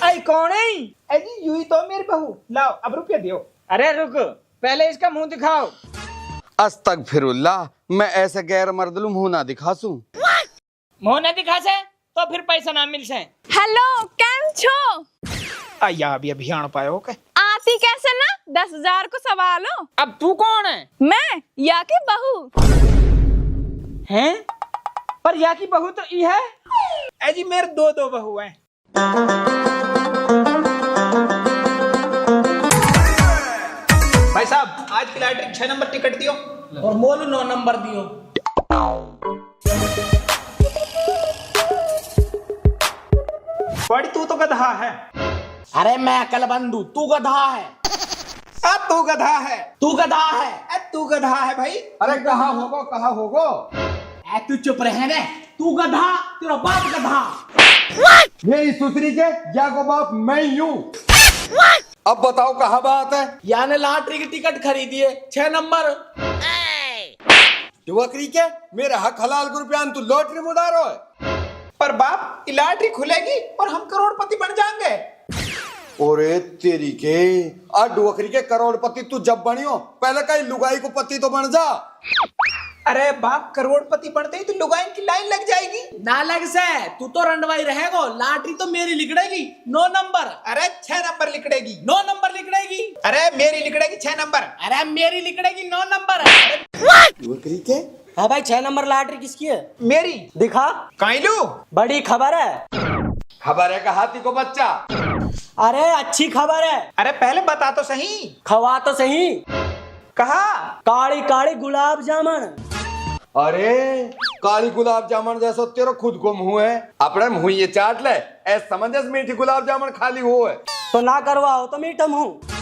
आई कौन है? अजी यूं ही तो मेरी बहू। लाओ अब रुपया दियो। अरे रुक, पहले इसका मुंह दिखाओ। अस्तगफिरुल्लाह, मैं ऐसे गैर मर्दलू मुंह ना दिखासूं। मुंह न दिखा से तो फिर पैसा ना मिल से। हेलो, केम छो? आया अभी अभियान पायो के आती कैसे ना 10,000 को सवालो। अब तू कौन है? मैं या की बहू हैं? पर या की बहू तो ई है। अजी मेरे दो बहू हैं। भाई साहब आज की लॉटरी 6 नंबर टिकट दियो और मोलू 9 नंबर दियो। बड़ी तू तो गधा है। अरे मैं अकल बंधु, तू गधा है। तू गधा है। तू गधा है। तू गधा है भाई। अरे कहाँ होगो तू चुप रहे ने। तू गधा, तेरा बाप गधा। मेरी सुसरी के जागो बाप मैं यूं। अब बताओ कहाँ बात है? याने लॉटरी की टिकट खरीदिए 6 नंबर। बकरी के मेरे हक हलाल को रुपया तू लॉटरी में उड़ा रहा है। पर बाप लॉटरी खुलेगी और हम करोड़पति बन जाएंगे। ओरे तेरी के आज डुवकरी के करोड़पति तू जब बनियो पहले कहीं लुगाई को पति तो बन जा। अरे बाप करोड़पति बनते ही तो लुगाइन की लाइन लग जाएगी। ना लग से, तू तो रंडवाई रहेगो। लॉटरी तो मेरी लिखड़ेगी 9 नंबर। अरे 6 नंबर लिखड़ेगी। 9 नंबर लिखड़ेगी। अरे मेरी लिखड़ेगी 6 नंबर। अरे मेरी लिखड़ेगी 9 नंबर। डुवकरी के हाँ भाई 6 नंबर लॉटरी किसकी है? मेरी। दिखा। काइलू बड़ी खबर है। खबर है का हाथी को बच्चा। अरे अच्छी खबर है। अरे पहले बता तो सही। खवा तो सही। कहा? काली काली गुलाब जामुन। अरे काली गुलाब जामुन जैसा तेरा खुद को मुंह है, अपने मुंह ये चाट ले। ऐसा समंजस मीठी गुलाब जामुन खाली हो है तो ना करवाओ तो मीठा मुंह।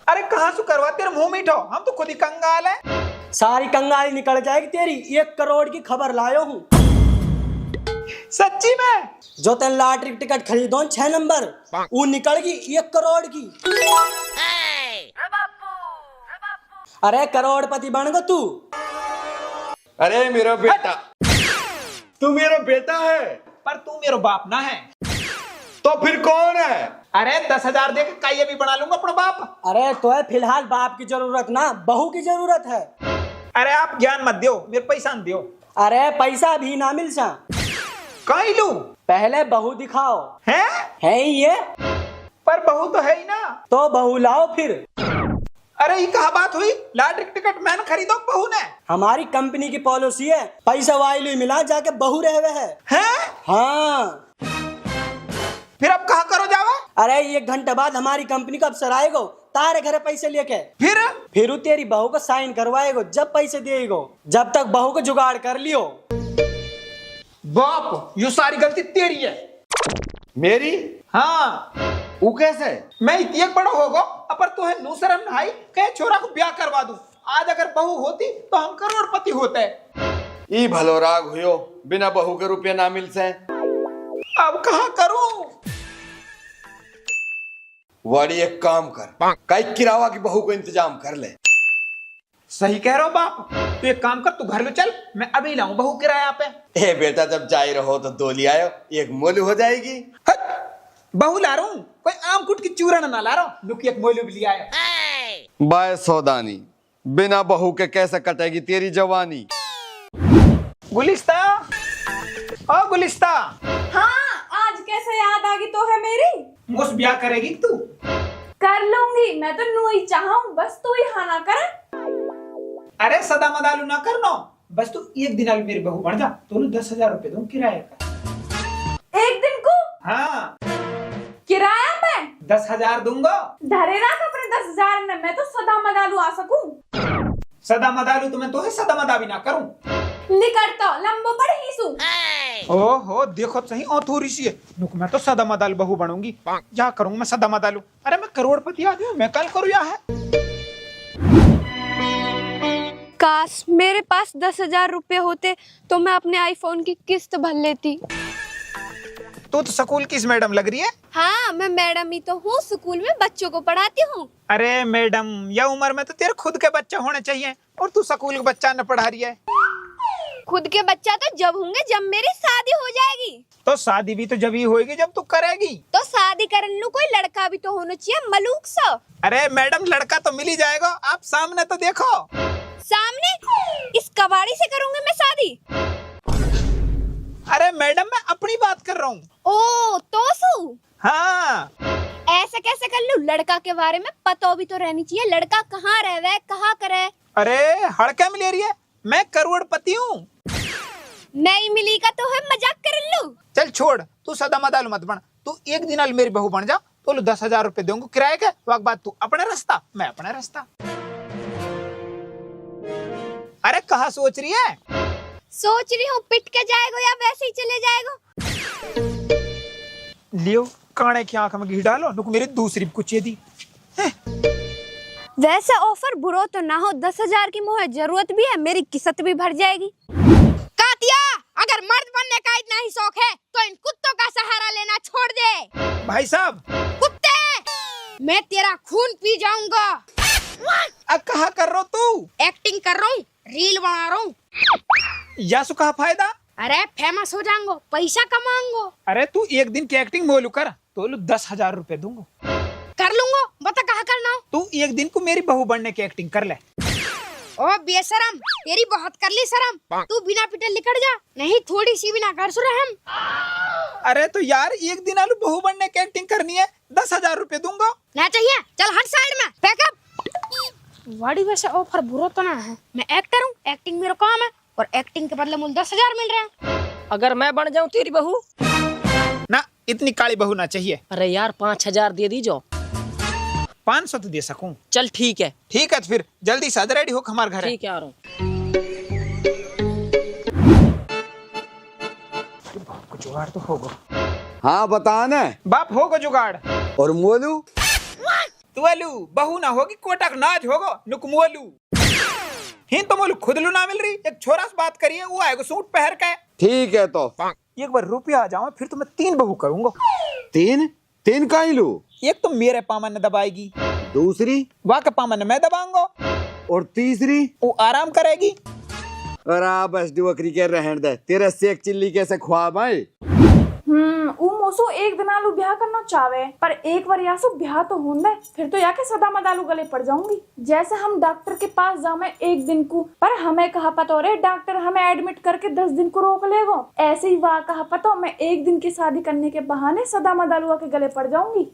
अरे कहाँ से करवा, तेरे मुंह मीठो, हम तो खुद ही कंगाल है। सारी कंगाली निकल जाएगी तेरी। 1 करोड़ की खबर लायो हूँ। सच्ची में? जो तेन लॉटरी की टिकट खरीदो 6 नंबर, वो निकलगी 1 करोड़ की। अरे करोड़पति बन गो तू। अरे मेरा बेटा, तू मेरा बेटा है पर तू मेरा बाप ना है। तो फिर कौन है? अरे 10,000 दे के काये भी बना लूंगा अपना बाप। अरे तो है फिलहाल बाप की जरूरत ना, बहू की जरूरत है। अरे आप ज्ञान मत दियो, मेरे पैसा न दियो। अरे पैसा भी ना मिल सा। कहीं लू? पहले बहू दिखाओ। है ही ये? पर बहू तो है ही ना। तो बहू लाओ फिर। अरे ये कहा बात हुई? लॉटरी टिकट मैंने खरीदो बहू ने। हमारी कंपनी की पॉलिसी है, पैसा वाइलू मिला जाके बहू रहे है। हाँ। फिर अब कहा करो जावा? अरे 1 घंटे बाद हमारी कंपनी का अफसर आएगो तारे घर पैसे लेके। फिर वो तेरी बहू को साइन करवाएगो, जब पैसे देगो। जब तक बहू को जुगाड़ कर लियो। बाप ये सारी गलती तेरी है। मेरी? हाँ। वो कैसे? मैं इतनी बड़ा होगा अपर तो है नूसरम नहाई कहे छोरा को ब्याह करवा दूं। आज अगर बहू होती तो हम करोड़पति होते। ई भलो राग हुयो, बिना बहू के रुपया ना मिल से। अब कहाँ करूं? वाड़ी एक काम कर, कई किरावा की बहू को इंतजाम कर ले। सही कह रहा हो बाप। तू एक काम कर, तू घर लो चल, मैं अभी लाऊं बहू किराया पे। ए बेटा जब जा रहो तो 2 ले आयो, एक मोलू हो जाएगी। हट, बहू ला रहा हूं, कोई आम कुट की चूरन ना ला रहा हूं। लुकी एक मोलू भी लिया है। बाय सौदानी, बिना बहू के कैसे कटेगी तेरी जवानी। गुलिस्ता, ओ गुलिस्ता। हाँ, आज कैसे याद आ गई तो है मेरी। मुझ ब्याह करेगी तू? कर लूंगी, मैं तो नू ही चाहूं, बस तू ही हाँ ना करे। अरे सदा मदालू ना करनो, बस तू एक दिन आलू मेरी बहू बन जा तो 10,000 रुपए दूं किराए का। 1 दिन को? हाँ। किराया पे 10,000 दूंगा। धरे रख अपने 10,000 ने, मैं तो सदा मदालू आ सकूं। सदा मदालू तो मैं तो है सदा मदा भी ना करूं। निकट तो लंबो पड़ ही सू। ओहो देखो तो सही औथोरी सी है। रुक मैं तो सदा मदाल बहू बनूंगी। क्या करूंगा मैं सदा मदालू? अरे मैं करोड़पति आदमी हूं, मैं कल करूँ या है। काश मेरे पास 10,000 रुपए होते तो मैं अपने आईफोन की किस्त भर लेती। तू तो स्कूल किस मैडम लग रही है? हाँ, मैं मैडम ही तो हूँ, स्कूल में बच्चों को पढ़ाती हूँ। अरे मैडम, यह उम्र में तो तेरे खुद के बच्चे होने चाहिए और तू स्कूल के बच्चा न पढ़ा रही है। खुद के बच्चा तो जब होंगे जब मेरी शादी हो जाएगी। तो शादी भी तो जब ही होएगी जब तू करेगी। तो शादी कर लूं, कोई लड़का भी तो होना चाहिए मलूक सा। अरे मैडम लड़का तो मिल ही जाएगा, आप सामने तो देखो। सामने इस कबाड़ी से करूंगी मैं शादी। अरे मैडम मैं अपनी बात कर रहा हूँ। ओ तो सु हाँ ऐसे कैसे कर लूं? लड़का के बारे में पता भी तो रहनी चाहिए। लड़का कहाँ रहे, कहाँ करे। अरे हड़के मिल रही है, मैं करोड़पति हूँ। नहीं मिली का तो है मजाक कर लूं। चल छोड़, तू सदा मदाल मत बन। तू एक दिन al मेरी बहू बन जा तो 10,000 रुपए दूंगा किराए का। वक्त बाद तू अपना रास्ता, मैं अपना रास्ता। अरे कहाँ सोच रही है? सोच रही हूँ पिट के जाएगा या वैसे ही चले जाएगा। लियो काने की आंख में घी डालो, नुक मेरी दूसरी कुछ दी। वैसे ऑफर बुरा तो ना हो, 10,000 की मुझे जरूरत भी है, मेरी किस्मत भी भर जाएगी। कातिया, अगर मर्द बनने का इतना ही शौक है तो इन कुत्तों का सहारा लेना छोड़ दे। भाई साहब कुत्ते, मैं तेरा खून पी जाऊंगा। अब कहा कर रहा तू? एक्टिंग कर रहा हूँ, रील बना रहा हूँ। यासु कहा फायदा? अरे फेमस हो जाऊंगा, पैसा कमाऊंगा। अरे तू एक दिन की एक्टिंग मोलू कर तो 10,000 रुपए दूंगा। कर लूंगा, बता कहाँ करना हो। तू एक दिन को मेरी बहू बनने की एक्टिंग कर ले। ओ बेशरम, तेरी बहुत कर ली शर्म। तू बिना पिटे निकल जा, नहीं थोड़ी सी भी ना कर सुरहम। अरे तो यार एक दिन आलू बहू बनने की एक्टिंग करनी है, 10,000 रुपए दूंगा। ना चाहिए, चल हट साइड में, पैकअप। वाड़ी वैसे ऑफर बुरा तो ना है, मैं एक्टर हूँ, एक्टिंग मेरा काम है और एक्टिंग के बदले मुझे 10,000 मिल रहे हैं। अगर मैं बन जाऊं तेरी बहू? ना इतनी काली बहू ना चाहिए। अरे यार 5,000 दे दीजो। 500 तो दे सकूं। चल ठीक है। ठीक है तो फिर जल्दी से रेडी हो, हमारे घर है। ठीक है आ रहा हूँ। बाप जुगाड़ तो होगा। हाँ बता न। बाप होगा जुगाड़। और मोलू? तुअलू बहू ना होगी, कोटक नाच होगा, नुकमोलू। हिं तो मोलू खुद लू ना मिल रही। एक छोरा से बात करिए, वो आएगा सूट पहन के। ठीक है तो एक बार रुपया आ जाओ फिर तो मैं 3 बहू करूंगा। 3 का ही लू? एक तो मेरे पामन ने दबाएगी, दूसरी वाह के पामन ने मैं दबाऊंगा, और तीसरी वो आराम करेगी। और बस बकरी के रहन दे, तेरे सेक चिल्ली कैसे ख्वाब आए। ऊ मोसो एक दिन आलू ब्याह करना चाहे, पर एक बार यासु ब्याह तो होंदे, फिर तो याके सदा मदालू गले पड़ जाऊंगी। जैसे हम डॉक्टर के पास जावे एक दिन को, पर हमें कहा पता रे डॉक्टर हमें एडमिट करके 10 दिन को रोक लेगो। ऐसे ही वाह कहा पता मैं एक दिन की शादी करने के बहाने सदा मदालुआ के गले पड़ जाऊंगी।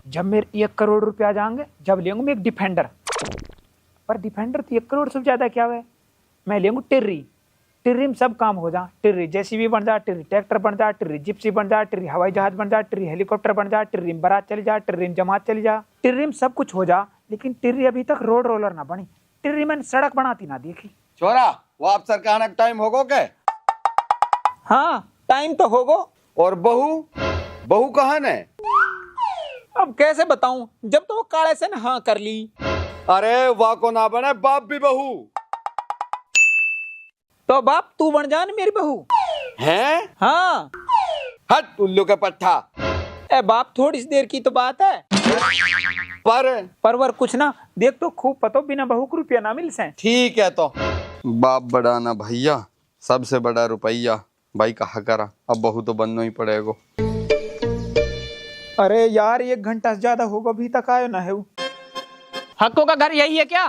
जब मेरे 1 करोड़ रुपया आ जाएंगे, जब लेंगे मैं एक डिफेंडर। पर डिफेंडर तो 1 करोड़ से ज्यादा क्या है। मैं लेंगे टिर्री। टिर्री में सब काम हो जा। टिर्री जेसीबी बन जा, टिर्री ट्रैक्टर बन जा, टिर्री जिप्सी बन जा, टिर्री हवाई जहाज बन जा, टिर्री हेलीकॉप्टर बन जा, टिर्री में बारात चली जा, टिर्री में जमात चली जा। टिर्री में सब कुछ हो जा, लेकिन टिर्री अभी तक रोड रोलर ना बनी। टिर्री मैंने सड़क बनाती ना देखी। छोरा वो आप सरकार का टाइम होगो के? हाँ टाइम तो होगो। और बहू कहाँ ने? अब कैसे बताऊं, जब तो वो काले से ना हाँ कर ली। अरे वाह को ना बने बाप भी बहू। तो बाप तू बन जा ना मेरी बहू। हैं? हाँ। हट उल्लू का पट्टा। ए बाप थोड़ी सी देर की तो बात है। परवर कुछ ना देख तो खूब पतो, बिना बहू को रुपया ना मिल से। ठीक है तो बाप बड़ा ना भैया, सबसे बड़ा रुपया भाई कहा करा। अब बहू तो बनना ही पड़ेगा। अरे यार 1 घंटा से ज्यादा होगा, अभी तक आयो ना है वो। हक्को का घर यही है क्या?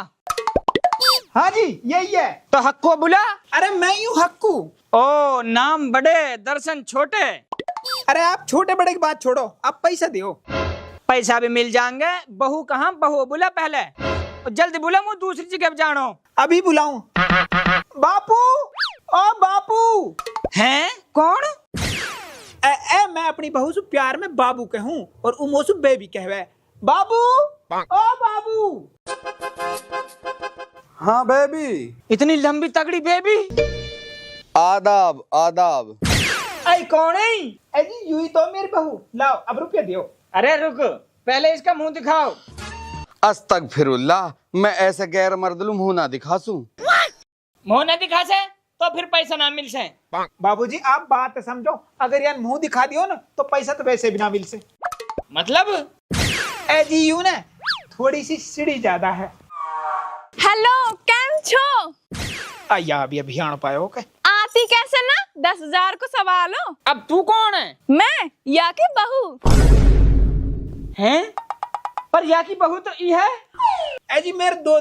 हाँ जी यही है। तो हक्को बुला। अरे मैं ही हूँ हक्कू। ओ नाम बड़े दर्शन छोटे। अरे आप छोटे बड़े की बात छोड़ो, आप पैसा दो। पैसा भी मिल जाएंगे। बहू कहाँ, बहू बुला पहले, जल्दी बुला, मुझे दूसरी जगह जानो। अभी बुलाऊं? बापू, ओ बापू। हैं कौन? मैं अपनी बहू से प्यार में बाबू कहूँ और उमोसु बेबी कहवे। बाबू, ओ बाबू। हाँ बेबी। इतनी लंबी तगड़ी बेबी। आदाब आदाब। आई कौन है? अजी यूं ही तो मेरी बहू। लाओ अब रुपया दियो। अरे रुक, पहले इसका मुंह दिखाओ। अस्तगफिरुल्लाह, मैं ऐसे गैर मर्दलू मुंह ना दिखासूं। मुंह न दिखा से तो फिर पैसा ना मिल से। बाबूजी आप बात समझो, अगर यार मुंह दिखा दियो ना तो पैसा तो वैसे भी ना मिल से। मतलब? ए जी यूं ना थोड़ी सी सीढ़ी ज्यादा है। हेलो केम छो? आया अभी अभियान पायो के आती कैसे ना 10,000 को सवालो। अब तू कौन है? मैं या की बहू हैं? पर या की बहू तो ई है। जी मेरे दो